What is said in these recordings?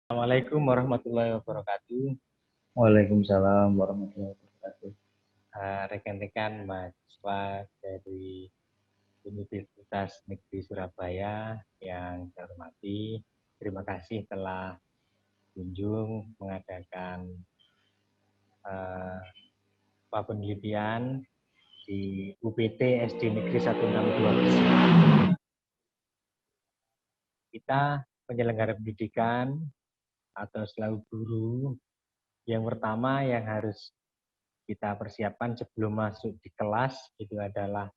Assalamualaikum warahmatullahi wabarakatuh. Waalaikumsalam warahmatullahi wabarakatuh. Rekan-rekan mahasiswa dari Universitas Negeri Surabaya yang saya hormati, terima kasih telah kunjung mengadakan penelitian di UPT SD Negeri 162 Gresik. Kita penyelenggara pendidikan atau selaku guru, yang pertama yang harus kita persiapkan sebelum masuk di kelas itu adalah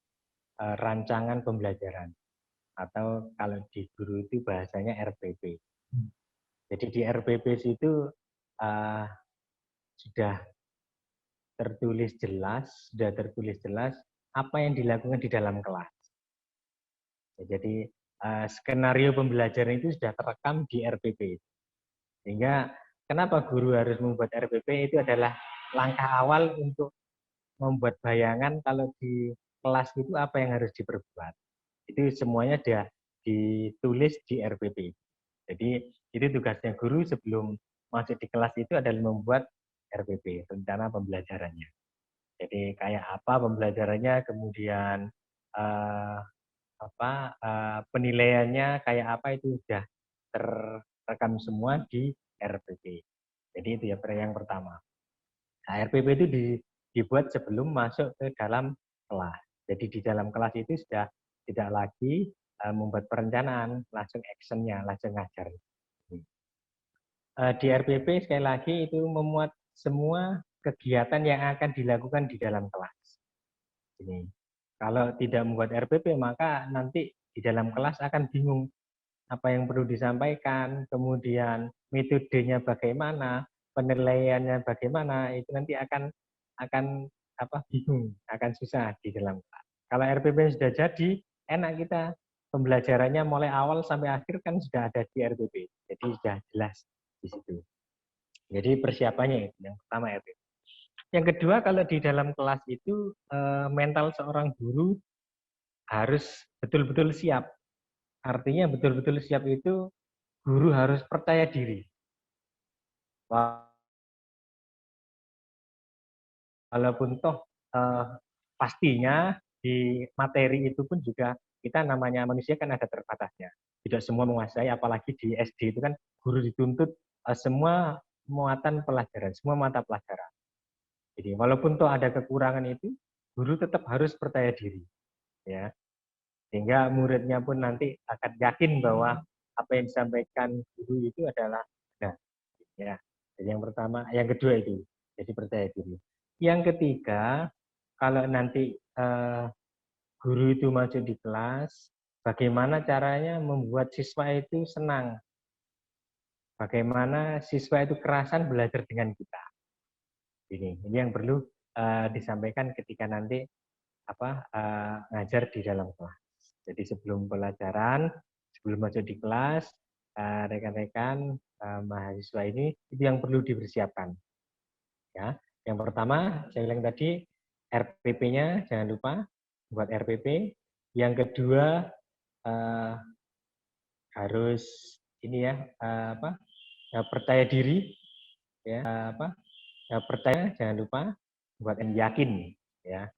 rancangan pembelajaran, atau kalau di guru itu bahasanya RPP. Jadi di RPP itu sudah tertulis jelas apa yang dilakukan di dalam kelas. Jadi skenario pembelajaran itu sudah terekam di RPP. Sehingga kenapa guru harus membuat RPP itu adalah langkah awal untuk membuat bayangan kalau di kelas itu apa yang harus diperbuat. Itu semuanya sudah ditulis di RPP. Jadi itu tugasnya guru sebelum masuk di kelas itu adalah membuat RPP, rencana pembelajarannya. Jadi kayak apa pembelajarannya, kemudian penilaiannya kayak apa, itu sudah terekam semua di RPP. Jadi itu ya yang pertama. Nah, RPP itu dibuat sebelum masuk ke dalam kelas. Jadi di dalam kelas itu sudah tidak lagi membuat perencanaan, langsung actionnya, langsung ngajar. Di RPP sekali lagi itu memuat semua kegiatan yang akan dilakukan di dalam kelas. Ini. Kalau tidak membuat RPP, maka nanti di dalam kelas akan bingung apa yang perlu disampaikan, kemudian metodenya bagaimana, penilaiannya bagaimana, itu nanti akan bingung, akan susah di dalam kelas. Kalau RPP sudah jadi, enak kita pembelajarannya mulai awal sampai akhir kan sudah ada di RPP, jadi sudah jelas di situ. Jadi persiapannya itu yang pertama RPP. Yang kedua, kalau di dalam kelas itu mental seorang guru harus betul-betul siap. Artinya betul-betul siap itu guru harus percaya diri. Walaupun toh pastinya di materi itu pun juga kita namanya manusia kan ada terbatasnya. Tidak semua menguasai, apalagi di SD itu kan guru dituntut semua muatan pelajaran, semua mata pelajaran. Jadi walaupun toh ada kekurangan itu, guru tetap harus percaya diri, ya. Sehingga muridnya pun nanti akan yakin bahwa apa yang disampaikan guru itu adalah benar. Ya. Jadi yang pertama, yang kedua itu, jadi percaya diri. Yang ketiga, kalau nanti guru itu masuk di kelas, bagaimana caranya membuat siswa itu senang? Bagaimana siswa itu kerasan belajar dengan kita? Ini yang perlu disampaikan ketika nanti ngajar di dalam kelas. Jadi sebelum pelajaran, sebelum masuk di kelas, rekan-rekan mahasiswa ini itu yang perlu dipersiapkan. Ya, yang pertama saya bilang tadi RPP-nya jangan lupa buat RPP. Yang kedua harus ini ya percaya diri, ya percaya, jangan lupa buat yakin, ya,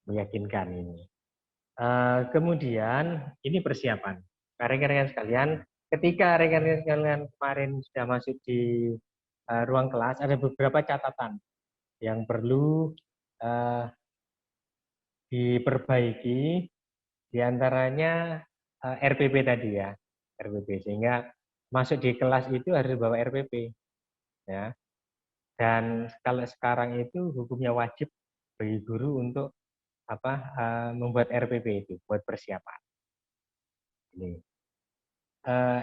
meyakinkan ini. Kemudian ini persiapan. Rekan-rekan sekalian, ketika rekan-rekan sekalian kemarin sudah masuk di ruang kelas, ada beberapa catatan yang perlu diperbaiki, diantaranya RPP tadi ya, RPP, sehingga masuk di kelas itu harus bawa RPP, ya. Dan kalau sekarang itu hukumnya wajib bagi guru untuk membuat RPP itu, buat persiapan. Ini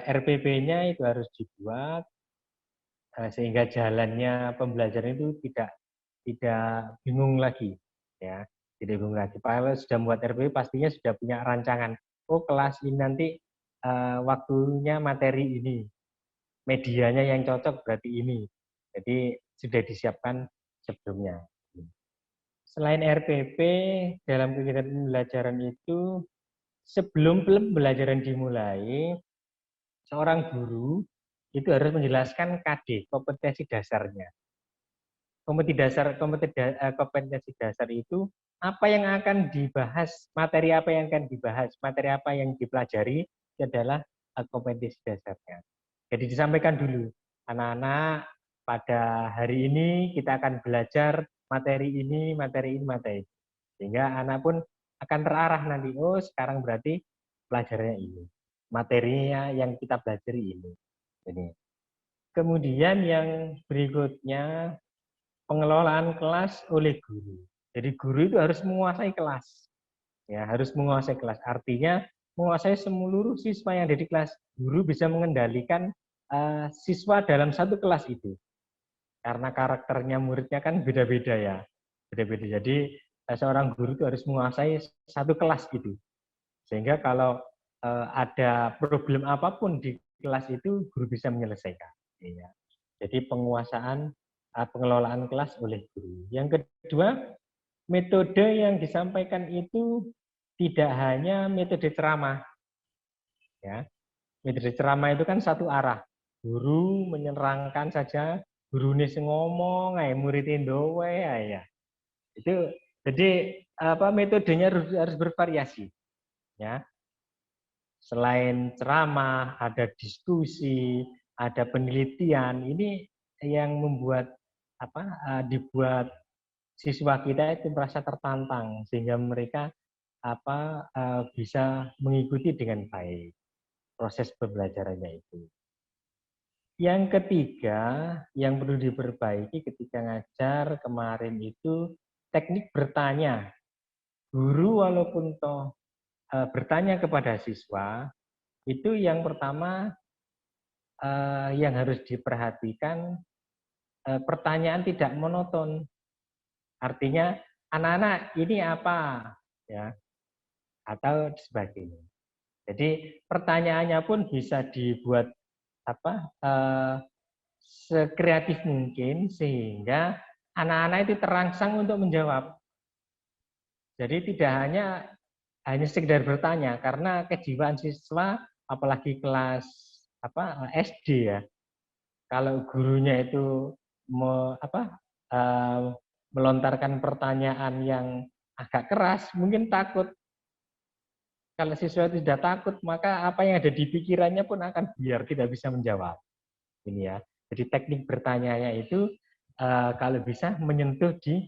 RPP-nya itu harus dibuat sehingga jalannya pembelajaran itu tidak bingung lagi, ya, tidak bingung lagi. Kalau sudah membuat RPP pastinya sudah punya rancangan. Oh, kelas ini nanti waktunya materi ini, medianya yang cocok berarti ini. Jadi sudah disiapkan sebelumnya. Selain RPP, dalam kegiatan pembelajaran itu sebelum pembelajaran dimulai, seorang guru itu harus menjelaskan KD, kompetensi dasarnya. Kompetensi dasar itu apa yang akan dibahas, materi apa yang akan dibahas, materi apa yang dipelajari itu adalah kompetensi dasarnya. Jadi disampaikan dulu, anak-anak pada hari ini kita akan belajar materi ini, materi ini, materi ini. Sehingga anak pun akan terarah nanti, oh sekarang berarti pelajarannya ini, materinya yang kita pelajari ini. Jadi, kemudian yang berikutnya, pengelolaan kelas oleh guru. Jadi guru itu harus menguasai kelas. Ya, harus menguasai kelas. Artinya menguasai seluruh siswa yang ada di kelas. Guru bisa mengendalikan siswa dalam satu kelas itu. Karena karakternya muridnya kan beda-beda ya. Beda-beda. Jadi seorang guru itu harus menguasai satu kelas itu. Sehingga kalau ada problem apapun di kelas itu, guru bisa menyelesaikan. Ya. Jadi pengelolaan kelas oleh guru. Yang kedua, metode yang disampaikan itu tidak hanya metode ceramah. Ya. Metode ceramah itu kan satu arah. Guru menerangkan saja, guru ini ngomong, muridin doa ya. Itu jadi metodenya harus bervariasi. Ya. Selain ceramah, ada diskusi, ada penelitian. Ini yang membuat dibuat siswa kita itu merasa tertantang sehingga mereka bisa mengikuti dengan baik proses pembelajarannya itu. Yang ketiga yang perlu diperbaiki ketika ngajar kemarin itu teknik bertanya. Guru walaupun bertanya kepada siswa, itu yang pertama yang harus diperhatikan, pertanyaan tidak monoton. Artinya anak-anak ini apa, ya, atau sebagainya. Jadi pertanyaannya pun bisa dibuat sekreatif mungkin sehingga anak-anak itu terangsang untuk menjawab. Jadi tidak hanya sekedar bertanya, karena kejiwaan siswa apalagi kelas SD ya, kalau gurunya itu melontarkan pertanyaan yang agak keras, mungkin takut. Kalau siswa itu sudah takut, maka apa yang ada di pikirannya pun akan biar tidak bisa menjawab. Ini ya. Jadi teknik bertanyanya itu kalau bisa menyentuh di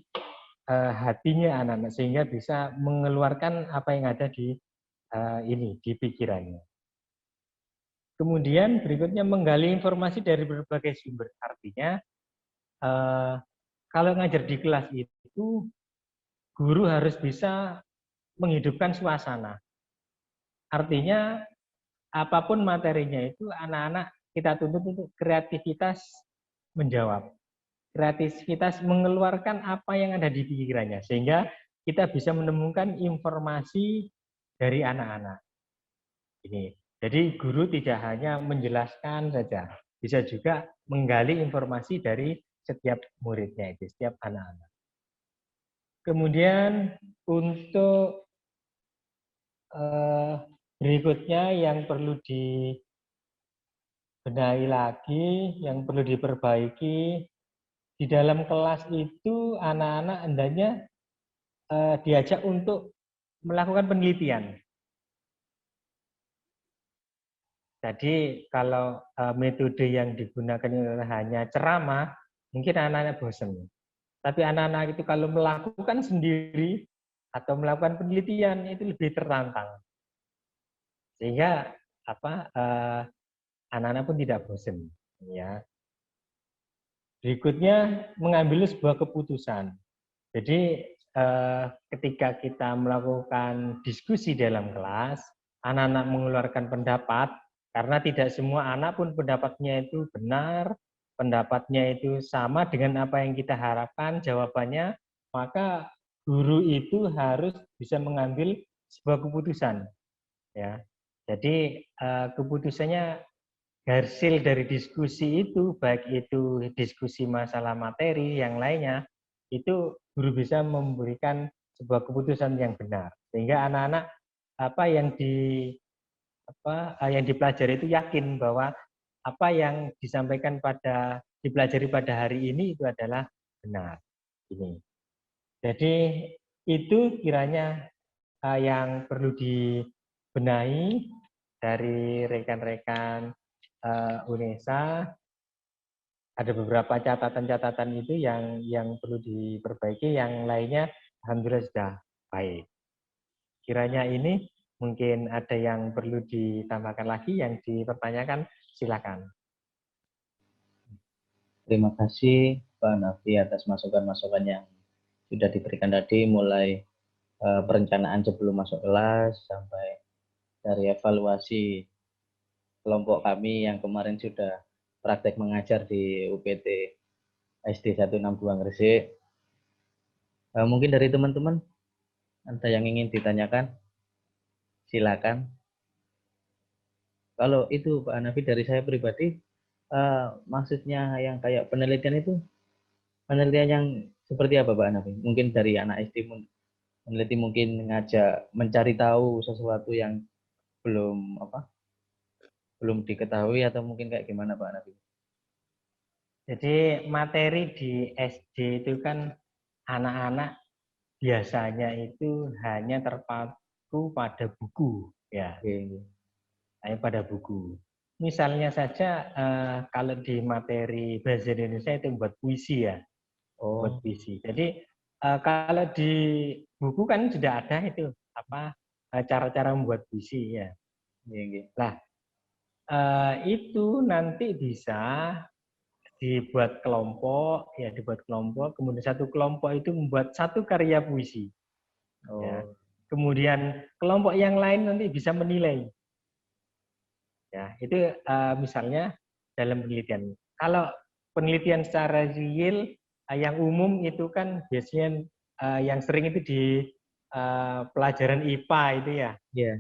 hatinya anak-anak sehingga bisa mengeluarkan apa yang ada di di pikirannya. Kemudian berikutnya menggali informasi dari berbagai sumber. Artinya kalau ngajar di kelas itu guru harus bisa menghidupkan suasana. Artinya apapun materinya itu anak-anak kita tuntut untuk kreativitas menjawab. Kreativitas mengeluarkan apa yang ada di pikirannya sehingga kita bisa menemukan informasi dari anak-anak. Ini. Jadi guru tidak hanya menjelaskan saja, bisa juga menggali informasi dari setiap muridnya itu, setiap anak-anak. Kemudian untuk berikutnya yang perlu dibenahi lagi, yang perlu diperbaiki, di dalam kelas itu anak-anak hendaknya diajak untuk melakukan penelitian. Jadi kalau metode yang digunakan hanya ceramah, mungkin anak-anak bosan. Tapi anak-anak itu kalau melakukan sendiri atau melakukan penelitian itu lebih tertantang. Sehingga anak-anak pun tidak bosan. Ya. Berikutnya mengambil sebuah keputusan. Jadi ketika kita melakukan diskusi dalam kelas, anak-anak mengeluarkan pendapat, karena tidak semua anak pun pendapatnya itu benar, pendapatnya itu sama dengan apa yang kita harapkan jawabannya, maka guru itu harus bisa mengambil sebuah keputusan. Ya. Jadi keputusannya hasil dari diskusi itu, baik itu diskusi masalah materi yang lainnya, itu guru bisa memberikan sebuah keputusan yang benar sehingga anak-anak yang dipelajari itu yakin bahwa apa yang disampaikan dipelajari pada hari ini itu adalah benar. Ini. Jadi itu kiranya yang perlu dibenahi dari rekan-rekan UNESA. Ada beberapa catatan-catatan itu yang perlu diperbaiki, yang lainnya alhamdulillah sudah baik. Kiranya ini mungkin ada yang perlu ditambahkan lagi, yang dipertanyakan silakan. Terima kasih Pak Nafi atas masukan-masukan yang sudah diberikan tadi, mulai perencanaan sebelum masuk kelas sampai dari evaluasi kelompok kami yang kemarin sudah praktek mengajar di UPT SD 162 Gresik. Mungkin dari teman-teman ada yang ingin ditanyakan? Silakan. Kalau itu Pak Hanafi, dari saya pribadi, maksudnya yang kayak penelitian itu, penelitian yang seperti apa Pak Hanafi? Mungkin dari anak SD meneliti, mungkin ngajak mencari tahu sesuatu yang belum diketahui, atau mungkin kayak gimana Pak Hanafi? Jadi materi di SD itu kan anak-anak biasanya itu hanya terpaku pada buku, ya, hanya pada buku. Misalnya saja kalau di materi bahasa Indonesia itu buat puisi, ya, buat puisi. Jadi kalau di buku kan sudah ada itu apa cara-cara membuat puisi, ya. Nah, itu nanti bisa dibuat kelompok, ya, dibuat kelompok. Kemudian satu kelompok itu membuat satu karya puisi. Ya. Kemudian kelompok yang lain nanti bisa menilai. Ya, itu misalnya dalam penelitian. Kalau penelitian secara real yang umum itu kan biasanya yang sering itu di pelajaran IPA itu, ya. Yeah.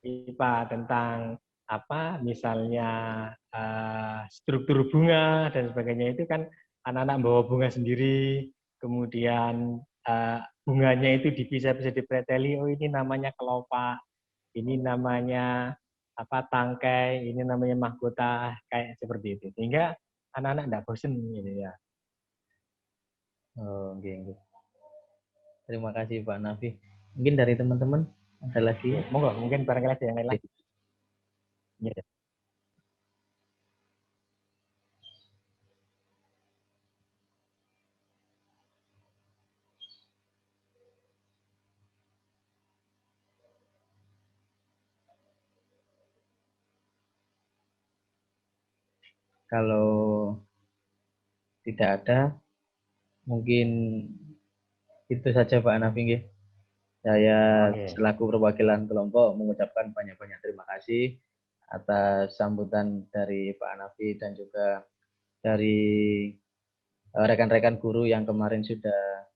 IPA tentang apa, misalnya struktur bunga dan sebagainya, itu kan anak-anak bawa bunga sendiri, kemudian bunganya itu dipisah-pisah, dipreteli, oh ini namanya kelopak, ini namanya apa, tangkai, ini namanya mahkota, kayak seperti itu, sehingga anak-anak tidak bosan gitu, ya. Terima kasih Pak Nafi. Mungkin dari teman-teman ada lagi? Monggo, mungkin barangkali ada yang lain lagi. Ya. Kalau tidak ada, mungkin itu saja Pak Nafi. Saya selaku perwakilan kelompok mengucapkan banyak-banyak terima kasih atas sambutan dari Pak Nafi dan juga dari rekan-rekan guru yang kemarin sudah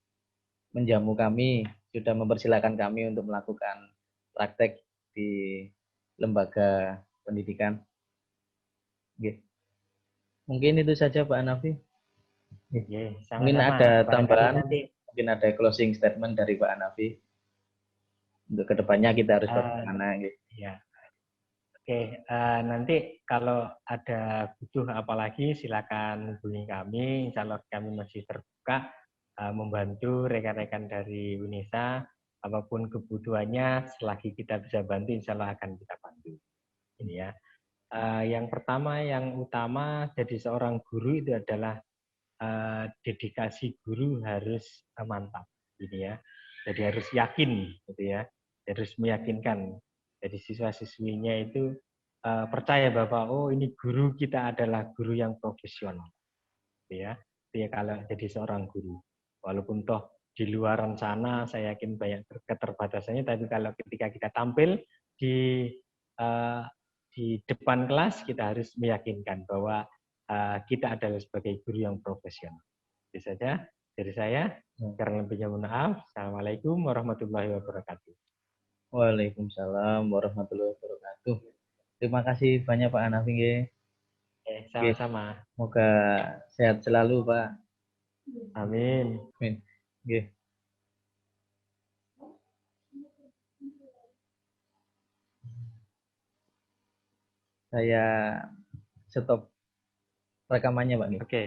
menjamu kami, sudah mempersilahkan kami untuk melakukan praktek di lembaga pendidikan. Mungkin itu saja Pak Nafi. Mungkin ada tambahan, mungkin ada closing statement dari Pak Nafi. Untuk kedepannya kita harus bagaimana? Ya. Oke, nanti kalau ada butuh apalagi silakan hubungi kami. Insya Allah kami masih terbuka membantu rekan-rekan dari UNESA. Apapun kebutuhannya, selagi kita bisa bantu, insya Allah akan kita bantu. Ini ya. Yang pertama, yang utama jadi seorang guru itu adalah dedikasi guru harus mantap, ini ya. Jadi harus yakin, gitu ya. Harus meyakinkan. Jadi siswa-siswinya itu percaya bahwa oh ini guru kita adalah guru yang profesional, gitu ya. Jadi kalau jadi seorang guru, walaupun toh di luaran sana saya yakin banyak keterbatasannya, tapi kalau ketika kita tampil di depan kelas, kita harus meyakinkan bahwa kita adalah sebagai guru yang profesional. Itu saja dari saya. Karena lebihnya mohon maaf. Assalamualaikum warahmatullahi wabarakatuh. Waalaikumsalam warahmatullahi wabarakatuh. Terima kasih banyak Pak Hanafi. Sama-sama. Semoga sehat selalu Pak. Amin. Amin. Saya stop rekamannya Pak. Oke.